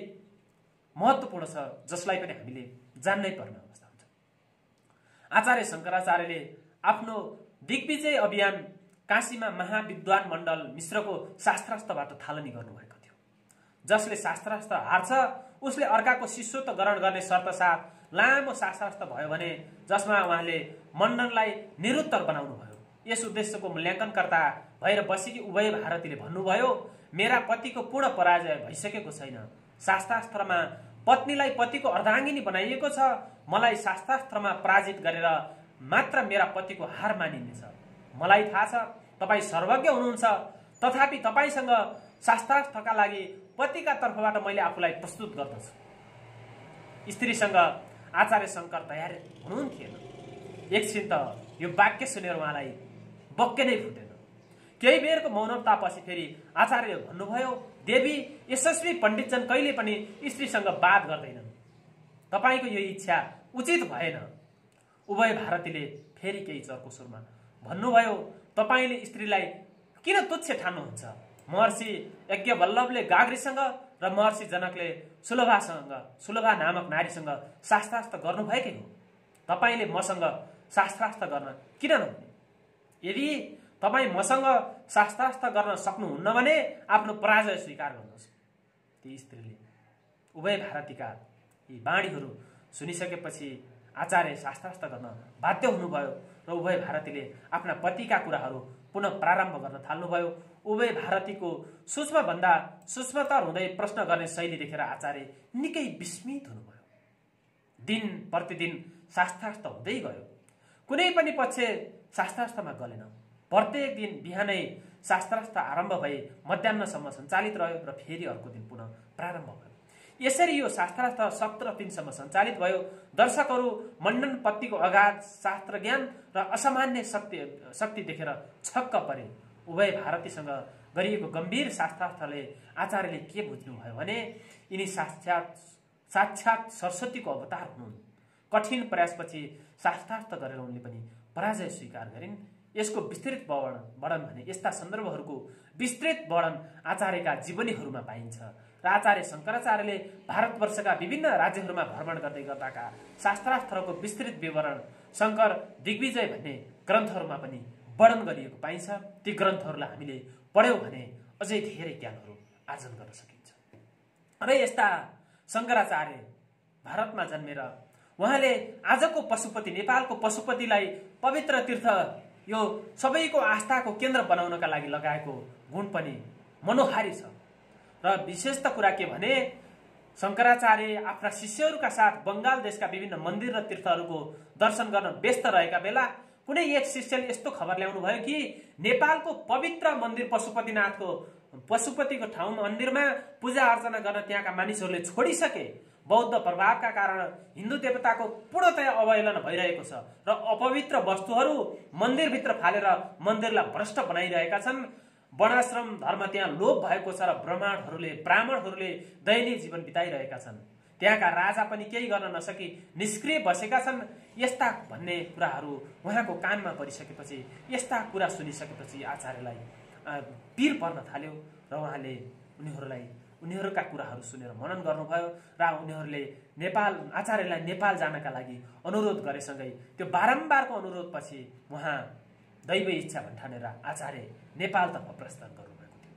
A: महत्त्वपूर्ण छ, जसलाई पनि हामीले जान्नै पर्ने अवस्था हुन्छ। आचार्य शङ्कराचार्यले आफ्नो दिग्विजय अभियान काशीमा महाविद्वान मण्डल मिश्रको शास्त्रास्त्रबाट थालनी गर्नुभएको थियो। जसले शास्त्रास्त्र हार्छ उसले अर्काको शिष्यत्व ग्रहण गर्ने शर्त साथ लामो शास्त्रास्त्र भयो भने जसमा उहाँले मण्डनलाई निरुत्तर बनाउनु भयो। यस उद्देश्यको मूल्याङ्कनकर्ता भएर बसेकी उभय भारतीले भन्नुभयो, मेरा पतिको पूर्ण पराजय भइसकेको छैन। शास्त्रास्त्रमा पत्नीलाई पतिको अर्धाङ्गिनी बनाइएको छ। मलाई शास्त्रास्त्रमा पराजित गरेर मात्र मेरा पतिको हार मानिनेछ। मलाई थाहा छ तपाईँ सर्वज्ञ हुनुहुन्छ, तथापि तपाईँसँग शास्त्रास्त्रका लागि पतिका तर्फबाट मैले आफूलाई प्रस्तुत गर्दछु। स्त्रीसँग आचार्य शङ्कर तयार हुनुहुन्थेन। एकछिन त यो वाक्य सुनेर उहाँलाई बक्कै नै फुटेन। केही बेरको मौनतापछि फेरि आचार्यले भन्नुभयो, देवी, यशस्वी पण्डितजन कहिले पनि स्त्रीसँग वाद गर्दैनन्। तपाईँको यो इच्छा उचित भएन। उभय भारतीले फेरि केही चर्को सुरमा भन्नुभयो, तपाईँले स्त्रीलाई किन तुच्छ ठान्नुहुन्छ? महर्षि यज्ञवल्लभले गाग्रीसँग र महर्षि जनकले सुलभा नामक नारीसँग शास्त्रास्त्र गर्नुभएकै हो। तपाईँले मसँग शास्त्रास्त्र गर्न किन नहुने? यदि तपाईँ मसँग शास्त्रास्त्र गर्न सक्नुहुन्न भने आफ्नो पराजय स्वीकार गर्नुहोस्। ती स्त्रीले उभय भारतीका यी बाणीहरू सुनिसकेपछि आचार्य शास्त्रास्त्र गर्न बाध्य हुनुभयो र उभय भारतीले आफ्ना पतिका कुराहरू पुनः प्रारम्भ गर्न थाल्नुभयो। उभय भारतीको सूक्ष्मभन्दा सूक्ष्मतर हुँदै प्रश्न गर्ने शैली देखेर आचार्य निकै विस्मित हुनुभयो। दिन प्रतिदिन शास्त्रास्त्र हुँदै गयो। कुनै पनि पक्ष शास्त्रास्त्रमा गलेन। प्रत्येक दिन बिहानै शास्त्रास्त्र आरम्भ भई मध्याह्नसम्म सञ्चालित रह्यो र फेरि अर्को दिन पुनः प्रारम्भ भयो। यसरी यो शास्त्रास्त्र 17 दिनसम्म सञ्चालित भयो। दर्शकहरू मण्डन पत्नीको अगाध शास्त्र ज्ञान र असामान्य शक्ति देखेर छक्क परे। उभय भारतीसँग गरिएको गम्भीर शास्त्रार्थले आचार्यले के बुझ्नुभयो भने यिनी साक्षात सरस्वतीको अवतार हुन्। कठिन प्रयासपछि शास्त्रार्थ गरेर उनले पनि पराजय स्वीकार गरिन्। यसको विस्तृत वर्णन भने यस्ता सन्दर्भहरूको विस्तृत वर्णन आचार्यका जीवनीहरूमा पाइन्छ र आचार्य शङ्कराचार्यले भारतवर्षका विभिन्न राज्यहरूमा भ्रमण गर्दै गर्दाका शास्त्रार्थको विस्तृत विवरण शङ्कर दिग्विजय भन्ने ग्रन्थहरूमा पनि वर्णन गरिएको पाइन्छ। ती ग्रन्थहरूलाई हामीले पढ्यौँ भने अझै धेरै ज्ञानहरू आर्जन गर्न सकिन्छ। र यस्ता शङ्कराचार्य भारतमा जन्मेर उहाँले आजको पशुपति, नेपालको पशुपतिलाई पवित्र तीर्थ, यो सबैको आस्थाको केन्द्र बनाउनका लागि लगाएको गुण पनि मनोहारी छ। र विशेष त कुरा के भने शङ्कराचार्य आफ्ना शिष्यहरूका साथ बङ्गाल देशका विभिन्न मन्दिर र तीर्थहरूको दर्शन गर्न व्यस्त रहेका बेला कुनै एक शिष्यले यस्तो खबर ल्याउनु भयो कि नेपालको पवित्र मन्दिर पशुपतिनाथको पशुपतिको ठाउँ मन्दिरमा पूजा अर्चना गर्न त्यहाँका मानिसहरूले छोडिसके। बौद्ध प्रभावका कारण हिन्दू देवताको पूर्णतया अवहेलना भइरहेको छ र अपवित्र वस्तुहरू मन्दिरभित्र फालेर मन्दिरलाई भ्रष्ट बनाइरहेका छन्। वर्णाश्रम धर्म त्यहाँ लोप भएको छ र ब्राह्मणहरूले दैनिक जीवन बिताइरहेका छन्। त्यहाँका राजा पनि केही गर्न नसकी निष्क्रिय बसेका छन्। यस्ता भन्ने कुराहरू उहाँको कानमा परिसकेपछि, यस्ता कुरा सुनिसकेपछि आचार्यलाई पीर पर्न थाल्यो र उहाँले उनीहरूका कुराहरू सुनेर मनन गर्नुभयो र उनीहरूले आचार्यलाई नेपाल जानका लागि अनुरोध गरेसँगै त्यो बारम्बारको अनुरोधपछि उहाँ दैव इच्छा भन्ठानेर आचार्य नेपालतर्फ प्रस्थान गर्नुभएको थियो।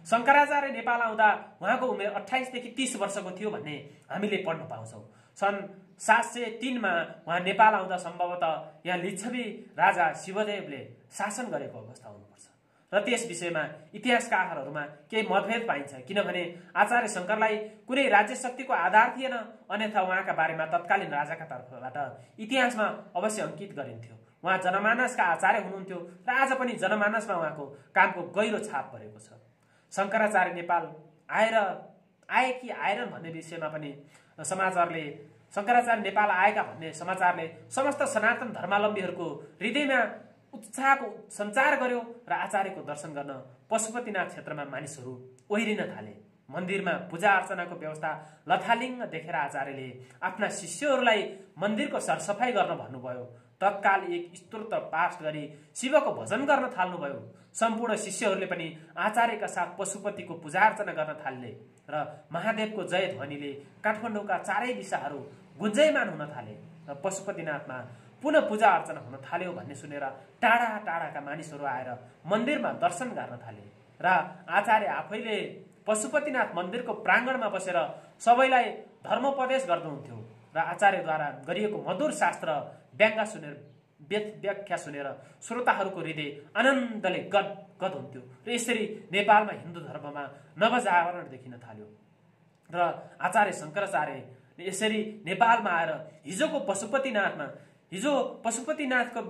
A: शङ्कराचार्य नेपाल आउँदा उहाँको उमेर 28 देखि 30 वर्षको थियो भन्ने हामीले पढ्न पाउँछौँ। सन् 703 मा उहाँ नेपाल आउँदा सम्भवतः यहाँ लिच्छवी राजा शिवदेवले शासन गरेको अवस्था हुनुपर्छ र त्यस विषयमा इतिहासकारहरूमा केही मतभेद पाइन्छ, किनभने आचार्य शङ्करलाई कुनै राज्य शक्तिको आधार थिएन, अन्यथा उहाँका बारेमा तत्कालीन राजाका तर्फबाट इतिहासमा अवश्य अंकित गरिन्थ्यो। उहाँ जनमानसका आचार्य हुनुहुन्थ्यो र आज पनि जनमानसमा उहाँको कामको गहिरो छाप परेको छ। शङ्कराचार्य नेपाल आए कि आएनन् भन्ने विषयमा पनि समाचारले शङ्कराचार्य नेपाल आएका भन्ने समाचारले समस्त सनातन धर्मावलम्बीहरूको हृदयमा उत्साहको सञ्चार गर्यो र आचार्यको दर्शन गर्न पशुपतिनाथ क्षेत्रमा मानिसहरू ओहिरिन थाले। मन्दिरमा पूजा अर्चनाको व्यवस्था लथालिङ्ग देखेर आचार्यले आफ्ना शिष्यहरूलाई मन्दिरको सरसफाई गर्न भन्नुभयो। तत्काल एक स्तोत्र पाठ गरी शिवको भजन गर्न थाल्नुभयो। सम्पूर्ण शिष्यहरूले पनि आचार्यका साथ पशुपतिको पूजा अर्चना गर्न थाले र महादेवको जय ध्वनिले काठमाडौँका चारै दिशाहरू गुन्जयमान हुन थाले र पशुपतिनाथमा पुनः पूजा अर्चना हुन थाल्यो भन्ने सुनेर टाढा टाढाका मानिसहरू आएर मन्दिरमा दर्शन गर्न थाले र आचार्य आफैले पशुपतिनाथ मन्दिरको प्राङ्गणमा बसेर सबैलाई धर्मोपदेश गर्नुहुन्थ्यो र आचार्यद्वारा गरिएको मधुर शास्त्र व्याख्या सुनेर श्रोताहरूको हृदय आनन्दले गदगद हुन्थ्यो र यसरी नेपालमा हिन्दू धर्ममा नवजागरण देखिन थाल्यो र आचार्य शङ्कराचार्य यसरी नेपालमा आएर हिजो पशुपतिनाथको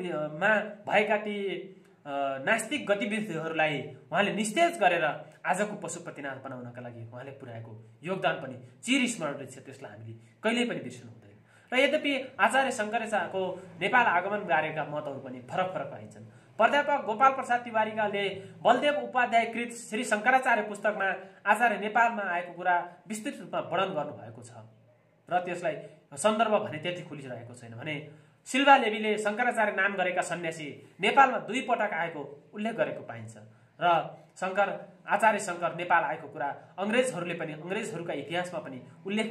A: मा भएका ती नास्तिक गतिविधिहरूलाई उहाँले निस्तेज गरेर आजको पशुपतिनाथ बनाउनका लागि उहाँले पुर्याएको योगदान पनि चिरस्मरणीय छ। त्यसलाई हामीले कहिल्यै पनि बिर्सनु हुँदैन र यद्यपि आचार्य शङ्कराचार्यको नेपाल आगमन बारेका मतहरू पनि फरक फरक पाइन्छन्। प्राध्यापक गोपाल प्रसाद तिवारीले बलदेव उपाध्याय कृत श्री शङ्कराचार्य पुस्तकमा आचार्य नेपालमा आएको कुरा विस्तृत रूपमा वर्णन गर्नुभएको छ र त्यसलाई सन्दर्भ भने त्यति खुलिरहेको छैन भने सिल्वा लेबीले शङ्कराचार्य नाम गरेका सन्यासी नेपालमा 2 पटक आएको उल्लेख गरेको पाइन्छ र आचार्य शङ्कर नेपाल आएको कुरा अङ्ग्रेजहरूका इतिहासमा पनि उल्लेख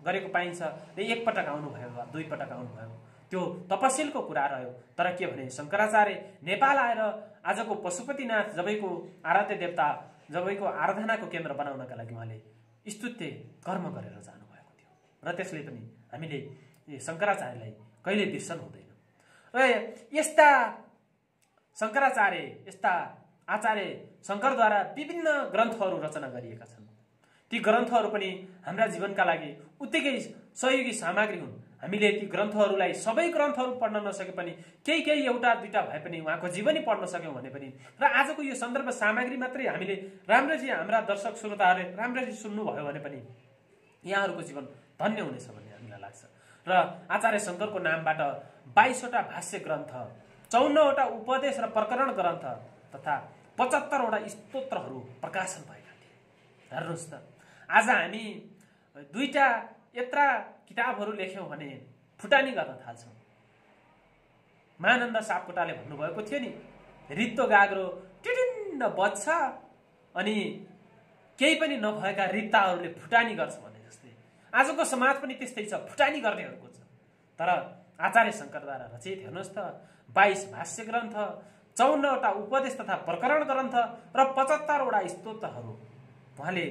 A: गरेको पाइन्छ र 1 पटक आउनुभयो वा 2 पटक आउनुभयो त्यो तपस्यलको कुरा रह्यो। तर के भने शङ्कराचार्य नेपाल आएर आजको पशुपतिनाथ जबैको आराध्य देवता जबैको आराधनाको केन्द्र बनाउनका लागि उहाँले स्तुत्य कर्म गरेर जानुभएको थियो र त्यसले पनि हामीले शङ्कराचार्यलाई कहिले बिर्सन हुँदैन र यस्ता आचार्य शङ्करद्वारा विभिन्न ग्रन्थहरू रचना गरिएका छन्। ती ग्रन्थहरू पनि हाम्रा जीवनका लागि उत्तिकै सहयोगी सामग्री हुन्। हामीले ती ग्रन्थहरूलाई सबै ग्रन्थहरू पढ्न नसके पनि केही एउटा दुईटा भए पनि उहाँको जीवनी पढ्न सक्यौँ भने पनि र आजको यो सन्दर्भ सामग्री मात्रै हामीले राम्ररी हाम्रा दर्शक श्रोताहरूले राम्ररी सुन्नुभयो भने पनि यहाँहरूको जीवन धन्य हुनेछ भन्ने हामीलाई लाग्छ र आचार्य शङ्करको नामबाट 22 वटा भाष्य ग्रन्थ, 54 वटा उपदेश र प्रकरण ग्रन्थ तथा 75 वटा स्तोत्रहरू प्रकाशन भएका थिए। हेर्नुहोस् त, आज हामी 2टा यत्रा किताबहरू लेख्यौँ भने फुटानी गर्न थाल्छौँ। महानन्द सापकोटाले भन्नुभएको थियो नि, रित्तो गाग्रो टिटिन्न बज्छ अनि केही पनि नभएका रित्ताहरूले फुटानी गर्छ भने जस्तै आजको समाज पनि त्यस्तै छ, फुटानी गर्नेहरूको छ। तर आचार्य शङ्करद्वारा रचित हेर्नुहोस् त 22 भाष्य ग्रन्थ, 54 वटा उपदेश तथा प्रकरण ग्रन्थ र 75 वटा स्तोत्रहरू उहाँले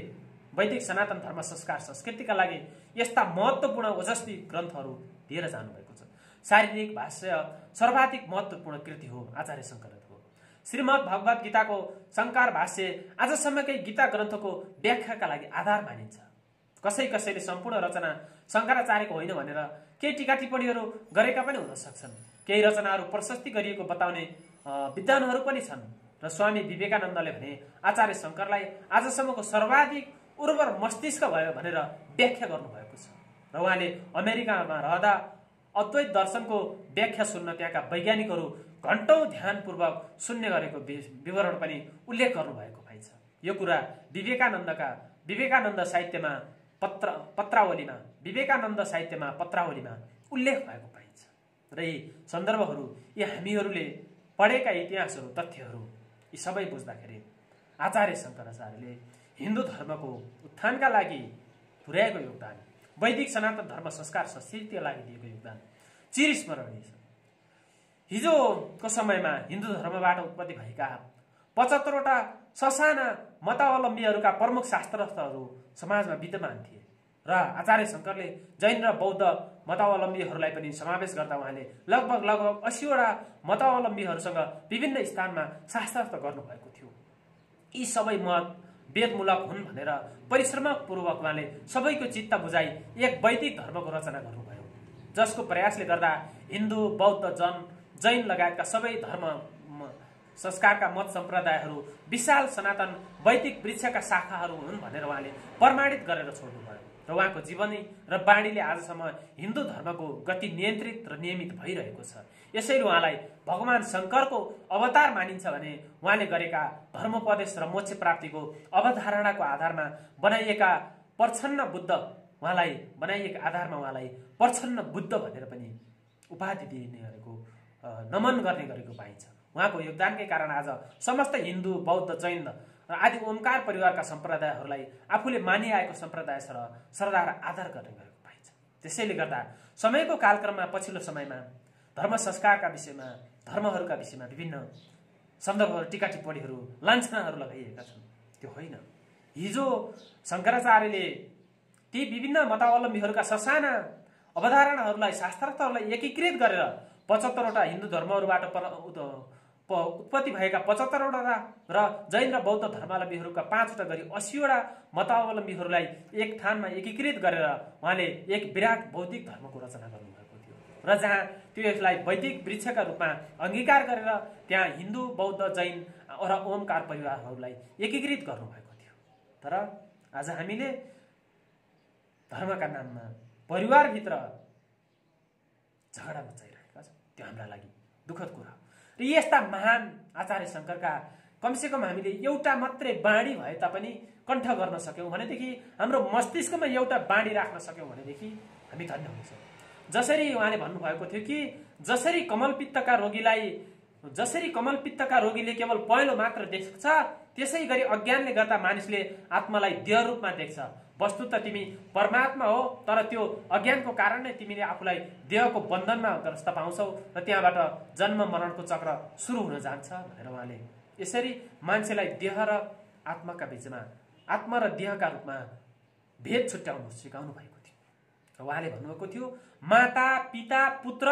A: वैदिक सनातन धर्म संस्कार संस्कृतिका लागि यस्ता महत्त्वपूर्ण ओजस्वी ग्रन्थहरू दिएर जानुभएको छ। शारीरिक भाष्य सर्वाधिक महत्त्वपूर्ण कृति हो आचार्य शङ्करको। श्रीमद् भगवत गीताको शङ्कर भाष्य आजसम्मकै गीता ग्रन्थको व्याख्याका लागि आधार मानिन्छ। कसैले सम्पूर्ण रचना शङ्कराचार्यको होइन भनेर केही टीका टिप्पणीहरू गरेका पनि हुन सक्छन्। केही रचनाहरू प्रशस्ति गरिएको बताउने विद्वानहरू पनि छन् र स्वामी विवेकानन्दले भने आचार्य शङ्करलाई आजसम्मको सर्वाधिक उर्वर मस्तिष्क भयो भनेर व्याख्या गर्नुभएको छ र उहाँले अमेरिकामा रहँदा अद्वैत दर्शनको व्याख्या सुन्न त्यहाँका वैज्ञानिकहरू घण्टौं ध्यानपूर्वक सुन्ने गरेको विवरण पनि उल्लेख गर्नुभएको पाइन्छ। यो कुरा विवेकानन्द साहित्यमा पत्रावलीमा उल्लेख भएको पाइन्छ र यी सन्दर्भहरू यी हामीहरूले पढेका इतिहासहरू तथ्यहरू यी सबै बुझ्दाखेरि आचार्य शङ्कराचार्यले हिन्दू धर्मको उत्थानका लागि पुर्याएको योगदान, वैदिक सनातन धर्म संस्कार संस्कृतिका लागि दिएको योगदान चिरस्मरणीय छ। हिजोको समयमा हिन्दू धर्मबाट उत्पत्ति भएका 75वटा ससाना मतावलम्बीहरूका प्रमुख शास्त्रस्थहरू समाजमा विद्यमान थिए र आचार्य शङ्करले जैन र बौद्ध मतावलम्बीहरूलाई पनि समावेश गर्दा उहाँले लगभग 80वटा मतावलम्बीहरूसँग विभिन्न स्थानमा शास्त्रार्थ गर्नुभएको थियो। यी सबै मत वेदमूलक हुन् भनेर परिश्रमपूर्वक उहाँले सबैको चित्त बुझाइ एक वैदिक धर्मको रचना गर्नुभयो, जसको प्रयासले गर्दा हिन्दू, बौद्ध, जैन लगायतका सबै धर्म संस्कारका मत सम्प्रदायहरू विशाल सनातन वैदिक वृक्षका शाखाहरू हुन् भनेर उहाँले प्रमाणित गरेर छोड्नुभयो र उहाँको जीवनी र बाणीले आजसम्म हिन्दू धर्मको गति नियन्त्रित र नियमित भइरहेको छ। यसैले उहाँलाई भगवान शङ्करको अवतार मानिन्छ भने उहाँले गरेका धर्मोपदेश र मोक्ष प्राप्तिको अवधारणाको आधारमा बनाइएका उहाँलाई प्रच्छन्न बुद्ध भनेर पनि उपाधि दिने गरेको, नमन गर्ने गरेको पाइन्छ। उहाँको योगदानकै कारण आज समस्त हिन्दू, बौद्ध, जैन आदि ओमकार परिवारका सम्प्रदायहरूलाई आफूले मानिआएको सम्प्रदाय श्रद्धा र आदर गर्ने गरेको पाइन्छ। त्यसैले गर्दा समयको कालक्रममा पछिल्लो समयमा धर्म संस्कारका विषयमा, धर्महरूका विषयमा विभिन्न सन्दर्भहरू, टीका टिप्पणीहरू, लान्छनाहरू लगाइएका छन्। त्यो होइन, हिजो शङ्कराचार्यले ती विभिन्न मतावलम्बीहरूका ससाना अवधारणाहरूलाई, शास्त्रार्थहरूलाई एकीकृत गरेर 75वटा हिन्दू धर्महरूबाट उत्पत्ति भएका 75वटा र जैन र बौद्ध धर्मावलम्बीहरूका 5वटा गरी 80वटा मतावलम्बीहरूलाई एक ठानमा एकीकृत गरेर उहाँले एक विराट बौद्धिक धर्मको रचना गर्नुभएको थियो र जहाँ त्यो यसलाई वैदिक वृक्षका रूपमा अंगीकार गरेर त्यहाँ हिन्दू, बौद्ध, जैन र ओमकार परिवारहरूलाई एकीकृत गर्नुभएको थियो। तर आज हामीले धर्मका नाममा परिवारभित्र झगडा मचाइरहेका छौँ। त्यो हाम्रा लागि दुःखद कुरा हो। र यस्ता महान आचार्य शङ्करका कमसेकम हामीले एउटा मात्रै बाणी भए तापनि कण्ठ गर्न सक्यौँ भनेदेखि, हाम्रो मस्तिष्कमा एउटा बाणी राख्न सक्यौँ भनेदेखि हामी धन्य हुन्छौँ। जसरी उहाँले भन्नुभएको थियो कि जसरी कमलपित्तका रोगीले केवल पहेँलो मात्र देख्छ, त्यसै गरी अज्ञानले गर्दा मानिसले आत्मालाई देह रूपमा देख्छ। वस्तुत तिमी परमात्मा हो, तर त्यो अज्ञानको कारण नै तिमीले आफूलाई देहको बन्धनमा ग्रस्त पाउँछौ र त्यहाँबाट जन्म मरणको चक्र सुरु हुन जान्छ भनेर उहाँले यसरी मान्छेलाई देह र आत्माका बीचमा, आत्मा र देहका रूपमा भेद छुट्याउन सिकाउनु भएको थियो। र उहाँले भन्नुभएको थियो, माता, पिता, पुत्र,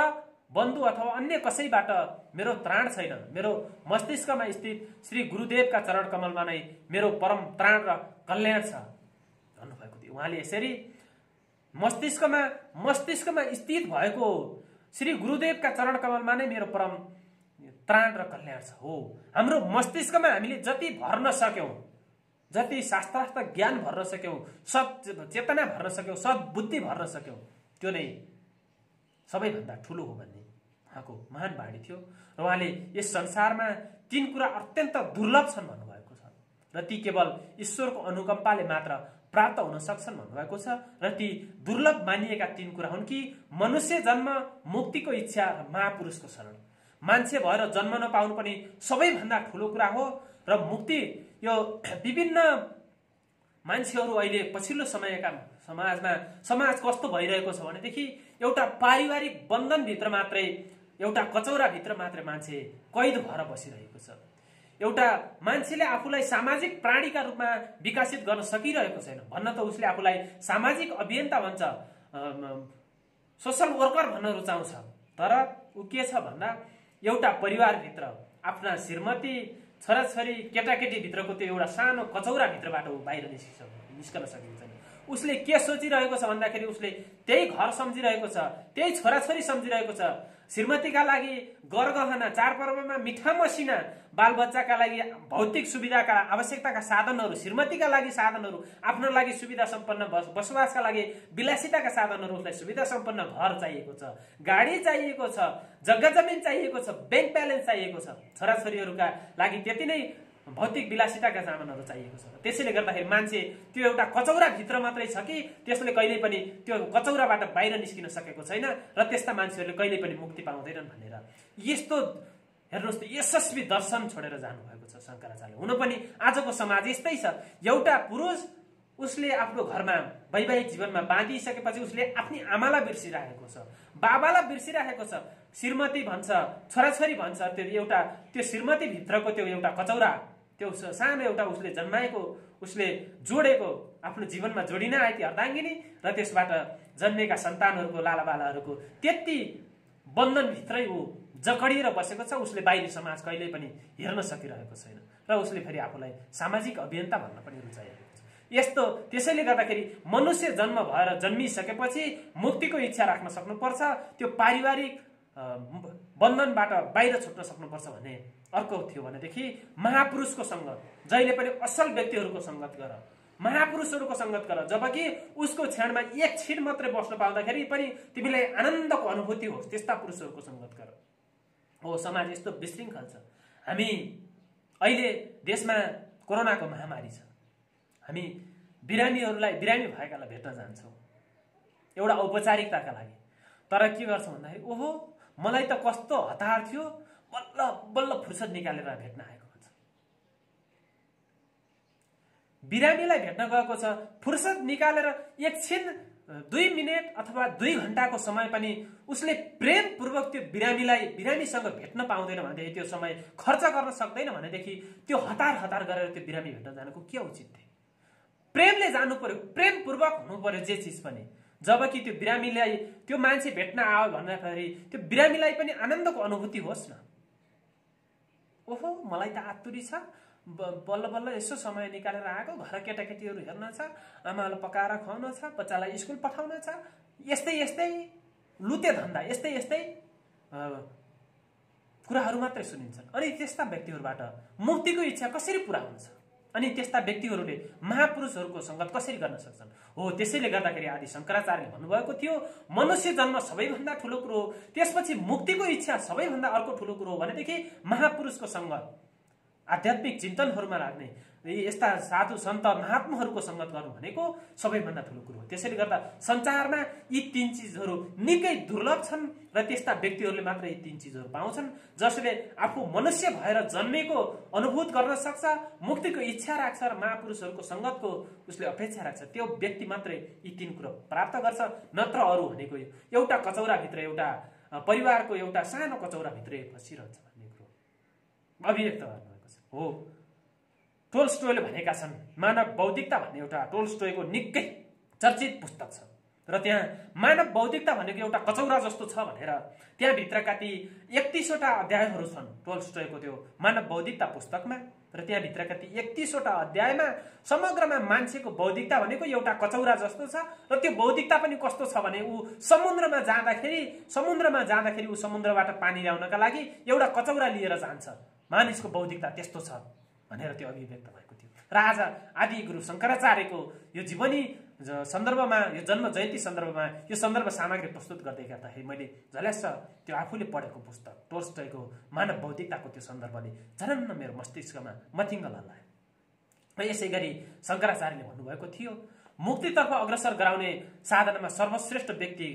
A: बन्धु अथवा अन्य कसैबाट मेरो त्राण छैन। मेरो मस्तिष्कमा स्थित श्री गुरुदेवका चरण कमलमा नै मेरो परम त्राण र कल्याण छ भन्नुभएको थियो। उहाँले यसरी मस्तिष्कमा स्थित भएको श्री गुरुदेवका चरण कमलमा नै मेरो परम त्राण र कल्याण छ हो। हाम्रो मस्तिष्कमा हामीले जति भर्न सक्यौं, जति शास्त्रार्थ ज्ञान भर्न सक्यौं, सत् चेतना भर्न सक्यौं, सद्बुद्धि भर्न सक्यौं, त्यो नै सबैभन्दा ठुलो हो भन्ने उहाँको महान बाणी थियो। र उहाँले यस संसारमा 3 कुरा अत्यन्त दुर्लभ छन् भन्नुभएको छ र ती केवल ईश्वरको अनुकम्पाले मात्र प्राप्त हुन सक्छन् भन्नुभएको छ। र ती दुर्लभ मानिएका 3 कुरा हुन् कि मनुष्य जन्म, मुक्तिको इच्छा र महापुरुषको शरण। मान्छे भएर जन्म नपाउनु पनि सबैभन्दा ठुलो कुरा हो। र मुक्ति, यो विभिन्न मान्छेहरू अहिले पछिल्लो समयका समाज कस्तो भइरहेको छ भनेदेखि एउटा पारिवारिक बन्धनभित्र मात्रै, एउटा कचौराभित्र मात्रै मान्छे कैद भएर बसिरहेको छ। एउटा मान्छेले आफूलाई सामाजिक प्राणीका रूपमा विकसित गर्न सकिरहेको छैन। भन्न त उसले आफूलाई सामाजिक अभियन्ता भन्छ, सोशल वर्कर भन्न रुचाउँछ, तर ऊ के छ भन्दा एउटा परिवारभित्र आफ्ना श्रीमती, छोराछोरी, केटाकेटी भित्रको त्यो एउटा सानो कचौराभित्रबाट ऊ बाहिर निस्कन सकिन्छ। उसले के सोचिरहेको छ भन्दाखेरि उसले त्यही घर सम्झिरहेको छ, त्यही छोराछोरी सम्झिरहेको छ। श्रीमतीका लागि गरगहना, चाडपर्वमा मिठा मसिना, बालबच्चाका लागि भौतिक सुविधाका आवश्यकताका साधनहरू, श्रीमतीका लागि साधनहरू, आफ्नो लागि सुविधा सम्पन्न बसोबासका लागि विलासिताका साधनहरू, उसलाई सुविधा सम्पन्न घर चाहिएको छ, गाडी चाहिएको छ, जग्गा जमिन चाहिएको छ, ब्याङ्क ब्यालेन्स चाहिएको छ। छोराछोरीहरूका लागि त्यति नै भौतिक विलासिताका सामानहरू चाहिएको छ। त्यसैले गर्दाखेरि मान्छे त्यो एउटा कचौराभित्र मात्रै छ कि त्यसले कहिल्यै पनि त्यो कचौराबाट बाहिर निस्किन सकेको छैन र त्यस्ता मान्छेहरूले कहिल्यै पनि मुक्ति पाउँदैनन् भनेर यस्तो हेर्नुहोस् त यशस्वी दर्शन छोडेर जानुभएको छ शङ्कराचार्य। हुन पनि आजको समाज यस्तै छ। एउटा पुरुष उसले आफ्नो घरमा वैवाहिक जीवनमा बाँधिसकेपछि उसले आफ्नी आमालाई बिर्सिरहेको छ, बाबालाई बिर्सिरहेको छ, श्रीमती भन्छ, छोराछोरी भन्छ, त्यो श्रीमती भित्रको त्यो एउटा कचौरा, त्यो सानो एउटा उसले जन्माएको, उसले जोडेको, आफ्नो जीवनमा जोडिन आएकी अर्धाङ्गिनी र त्यसबाट जन्मेका सन्तानहरूको, लालाबालाहरूको त्यति बन्धनभित्रै ऊ जकडिएर बसेको छ। उसले बाहिरी समाज कहिल्यै पनि हेर्न सकिरहेको छैन र उसले फेरि आफूलाई सामाजिक अभियन्ता भन्न पनि रुचाइरहेको छ। यस्तो त्यसैले गर्दाखेरि मनुष्य जन्म भएर जन्मिसकेपछि मुक्तिको इच्छा राख्न सक्नुपर्छ। त्यो पारिवारिक बन्धनबाट बाहिर छुट्न सक्नुपर्छ भने अर्को थियो भनेदेखि महापुरुषको सङ्गत, जहिले पनि असल व्यक्तिहरूको सङ्गत गर, महापुरुषहरूको सङ्गत गर। जबकि उसको क्षणमा एक क्षण मात्रै बस्न पाउँदाखेरि पनि तिमीलाई आनन्दको अनुभूति होस्, त्यस्ता पुरुषहरूको सङ्गत गर। हो, समाज यस्तो विशृङ्खल छ। हामी अहिले देशमा कोरोनाको महामारी छ, हामी बिरामी भएकालाई भेट्न जान्छौँ एउटा औपचारिकताका लागि। तर के गर्छौँ भन्दाखेरि ओहो मलाई त कस्तो हतार थियो, बल्ल बल्ल फुर्सद निकालेर भेट्न आएको हुन्छ। बिरामीलाई भेट्न गएको छ, फुर्सद निकालेर एकछिन 2 मिनेट अथवा 2 घण्टाको समय पनि उसले प्रेमपूर्वक त्यो बिरामीसँग भेट्न पाउँदैन भनेदेखि, त्यो समय खर्च गर्न सक्दैन भनेदेखि त्यो हतार गरेर त्यो बिरामी भेट्न जानुको के औचित्य? प्रेमले जानु पर्यो, प्रेमपूर्वक हुनु पर्यो जे चिज पनि। जबकि त्यो बिरामीलाई, त्यो मान्छे भेट्न आयो भन्दाखेरि त्यो बिरामीलाई पनि आनन्दको अनुभूति होस् न। ओहो मलाई त आतुरी छ, बल्ल बल्ल यसो समय निकालेर आएको, घर केटाकेटीहरू हेर्न छ, आमालाई पकाएर खुवाउन छ, बच्चालाई स्कुल पठाउन छ, यस्तै लुते धन्दा, यस्तै कुराहरू मात्रै सुनिन्छन्। अनि त्यस्ता व्यक्तिहरूबाट मुक्तिको इच्छा कसरी पुरा हुन्छ? अनि त्यस्ता व्यक्तिहरूले महापुरुषहरूको सङ्गत कसरी गर्न सक्छन्? हो, त्यसैले गर्दाखेरि आदि शङ्कराचार्यले भन्नुभएको थियो मनुष्य जन्म सबैभन्दा ठुलो कुरो हो, त्यसपछि मुक्तिको इच्छा सबैभन्दा अर्को ठुलो कुरो हो भनेदेखि महापुरुषको सङ्गत, आध्यात्मिक चिन्तनहरूमा लाग्ने यस्ता साधु सन्त महात्माहरूको सङ्गत गर्नु भनेको सबैभन्दा ठुलो कुरो हो। त्यसैले गर्दा संसारमा यी 3 चिजहरू निकै दुर्लभ छन् र त्यस्ता व्यक्तिहरूले मात्र यी 3 चिजहरू पाउँछन्, जसले आफू मनुष्य भएर जन्मेको अनुभूत गर्न सक्छ, मुक्तिको इच्छा राख्छ र महापुरुषहरूको सङ्गतको उसले अपेक्षा राख्छ। त्यो व्यक्ति मात्रै यी 3 कुरो प्राप्त गर्छ, नत्र अरू भनेको एउटा कचौराभित्र, एउटा परिवारको एउटा सानो कचौराभित्रै फसिरहन्छ भन्ने कुरो अभिव्यक्त गर्नुभएको छ। हो, टोल्स्टोयले भनेका छन्, मानव बौद्धिकता भन्ने एउटा टोल्स्टोयको निकै चर्चित पुस्तक छ र त्यहाँ मानव बौद्धिकता भनेको एउटा कचौरा जस्तो छ भनेर त्यहाँभित्रका ती 31वटा अध्यायहरू छन् टोल्स्टोयको त्यो मानव बौद्धिकता पुस्तकमा। र त्यहाँभित्रका ती 31वटा अध्यायमा समग्रमा मान्छेको बौद्धिकता भनेको एउटा कचौरा जस्तो छ र त्यो बौद्धिकता पनि कस्तो छ भने ऊ समुद्रमा जाँदाखेरि ऊ समुद्रबाट पानी ल्याउनका लागि एउटा कचौरा लिएर जान्छ। मानिसको बौद्धिकता त्यस्तो छ भनेर त्यो अभिव्यक्त भएको थियो। र आज आदि गुरु शङ्कराचार्यको यो जीवनी सन्दर्भमा, यो जन्म जयन्ती सन्दर्भमा यो सन्दर्भ सामग्री प्रस्तुत गर्दै गर्दाखेरि मैले झल्यास त्यो आफूले पढेको पुस्तक टोल्स्टोयको मानव बौद्धिकताको त्यो सन्दर्भले झनन्न मेरो मस्तिष्कमा मथिङ्ग हल्लायो। र यसै गरी शङ्कराचार्यले भन्नुभएको थियो मुक्तितर्फ अग्रसर गराउने साधनामा सर्वश्रेष्ठ व्यक्ति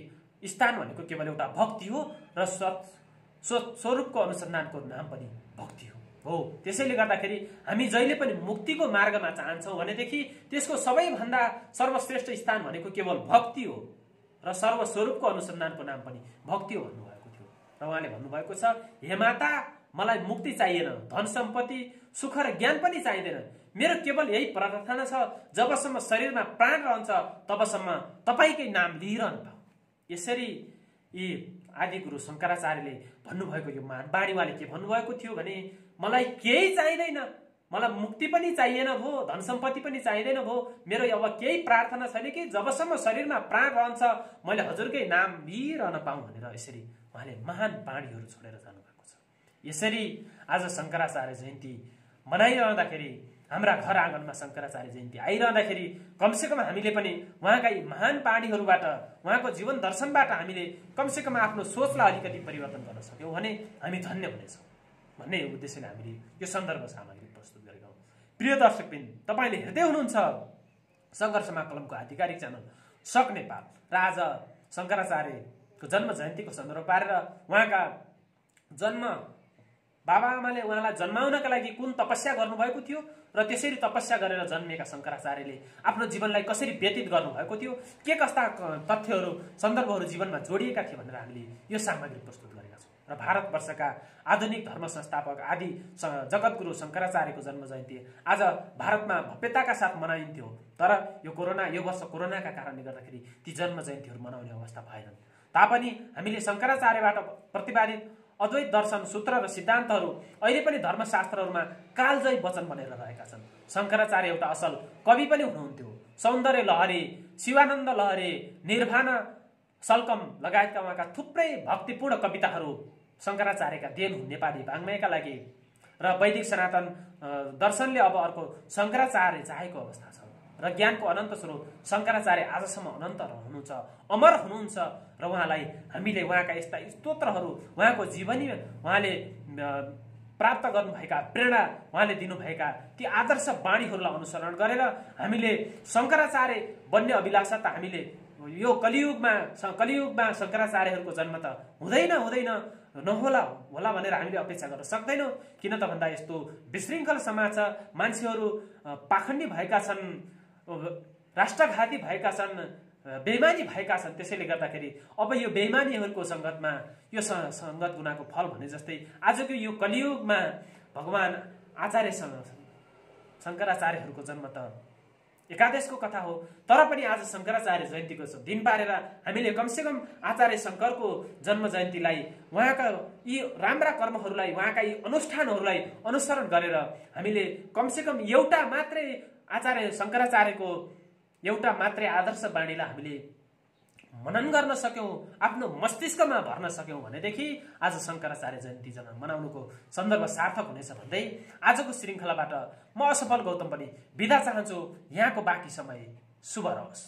A: स्थान भनेको केवल एउटा भक्ति हो र स्वरूपको अनुसन्धानको नाम पनि भक्ति हो। त्यसैले गर्दाखेरि हामी जहिले पनि मुक्तिको मार्गमा चाहन्छौँ भनेदेखि त्यसको सबैभन्दा सर्वश्रेष्ठ स्थान भनेको केवल भक्ति हो र सर्वस्वरूपको अनुसन्धानको नाम पनि भक्ति हो भन्नुभएको थियो। र उहाँले भन्नुभएको छ, हे माता मलाई मुक्ति चाहिएन, धन सम्पत्ति सुख र ज्ञान पनि चाहिँदैन, मेरो केवल यही प्रार्थना छ जबसम्म शरीरमा प्राण रहन्छ तबसम्म तपाईँकै नाम लिइरहनु पाऊ। यसरी यी आदि गुरु शङ्कराचार्यले भन्नुभएको यो बाणीवाले के भन्नुभएको थियो भने मलाई केही चाहिँदैन, मलाई मुक्ति पनि चाहिएन भो, धन सम्पत्ति पनि चाहिँदैन भो, मेरो अब केही प्रार्थना छैन कि जबसम्म शरीरमा प्राण रहन्छ मैले हजुरकै नाम लिइरहन पाऊँ भनेर यसरी उहाँले महान बाणीहरू छोडेर जानुभएको छ। यसरी आज शङ्कराचार्य जयन्ती मनाइरहँदाखेरि, हाम्रा घर आँगनमा शङ्कराचार्य जयन्ती आइरहँदाखेरि कमसेकम हामीले पनि उहाँका यी महान बाणीहरूबाट, उहाँको जीवन दर्शनबाट हामीले कमसेकम आफ्नो सोचलाई अलिकति परिवर्तन गर्न सक्यौँ भने हामी धन्य हुनेछौँ भन्ने उद्देश्यले हामीले यो सन्दर्भ सामग्री प्रस्तुत गरेका हौँ। प्रिय दर्शकबिन, तपाईँले हेर्दै हुनुहुन्छ सङ्घर्षमा कलमको आधिकारिक च्यानल सक नेपाल र आज शङ्कराचार्यको जन्म जयन्तीको सन्दर्भ पारेर उहाँका जन्म बाबाआमाले उहाँलाई जन्माउनका लागि कुन तपस्या गर्नुभएको थियो र त्यसरी तपस्या गरेर जन्मेका शङ्कराचार्यले आफ्नो जीवनलाई कसरी व्यतीत गर्नुभएको थियो, के कस्ता तथ्यहरू सन्दर्भहरू जीवनमा जोडिएका थिए भनेर हामीले यो सामग्री प्रस्तुत गरेका छौँ। र भारतवर्षका आधुनिक धर्म संस्थापक आदि जगतगुरु शङ्कराचार्यको जन्म जयन्ती आज भारतमा भव्यताका साथ मनाइन्थ्यो। तर यो वर्ष कोरोनाका कारणले गर्दाखेरि ती जन्म जयन्तीहरू मनाउने अवस्था भएनन्। तापनि हामीले शङ्कराचार्यबाट प्रतिपादित अद्वैत दर्शन सूत्र र सिद्धान्तहरू अहिले पनि धर्मशास्त्रहरूमा कालजयी वचन बनेर रहेका छन्। शङ्कराचार्य एउटा असल कवि पनि हुनुहुन्थ्यो। सौन्दर्य लहरी, शिवानन्द लहरी, निर्वाण सल्कम लगायतका उहाँका थुप्रै भक्तिपूर्ण कविताहरू शङ्कराचार्यका देन हुन् नेपाली वाङ्मयका लागि। र वैदिक सनातन दर्शनले अब अर्को शङ्कराचार्य चाहेको अवस्था छ र ज्ञानको अनन्त स्रोत शङ्कराचार्य आजसम्म अनन्त हुनुहुन्छ, अमर हुनुहुन्छ र उहाँलाई हामीले उहाँका यस्ता स्तोत्रहरू, उहाँको जीवनी, उहाँले प्राप्त गर्नुभएका प्रेरणा, उहाँले दिनुभएका ती आदर्श वाणीहरूलाई अनुसरण गरेर हामीले शङ्कराचार्य बन्ने अभिलाषा त हामीले यो कलियुगमा शङ्कराचार्यहरूको जन्म त हुँदैन नहोला भनेर हामीले अपेक्षा गर्न सक्दैनौँ। किन त भन्दा यस्तो विशृङ्खल समाज छ, मान्छेहरू पाखण्डी भएका छन्, राष्ट्रघाती भएका छन्, बेइमानी भएका छन्। त्यसैले गर्दाखेरि अब यो बेइमानीहरूको सङ्गतमा यो सङ्गत गुनाको फल भने जस्तै आजको यो कलियुगमा भगवान आचार्य शङ्कराचार्यहरूको जन्म त एकादशको कथा हो। तर पनि आज शङ्कराचार्य जयन्तीको दिन पारेर हामीले कमसेकम आचार्य शङ्करको जन्म जयन्तीलाई, उहाँका यी राम्रा कर्महरूलाई, उहाँका यी अनुष्ठानहरूलाई अनुसरण गरेर हामीले कमसेकम एउटा मात्रै आचार्य शङ्कराचार्यको एउटा मात्रै आदर्श वाणीलाई हामीले मनन गर्न सक्यौँ, आफ्नो मस्तिष्कमा भर्न सक्यौँ भनेदेखि आज शङ्कराचार्य जयन्ती मनाउनुको सन्दर्भ सार्थक हुनेछ भन्दै आजको श्रृङ्खलाबाट म असफल गौतम पनि बिदा चाहन्छु। यहाँको बाँकी समय शुभ रहोस्।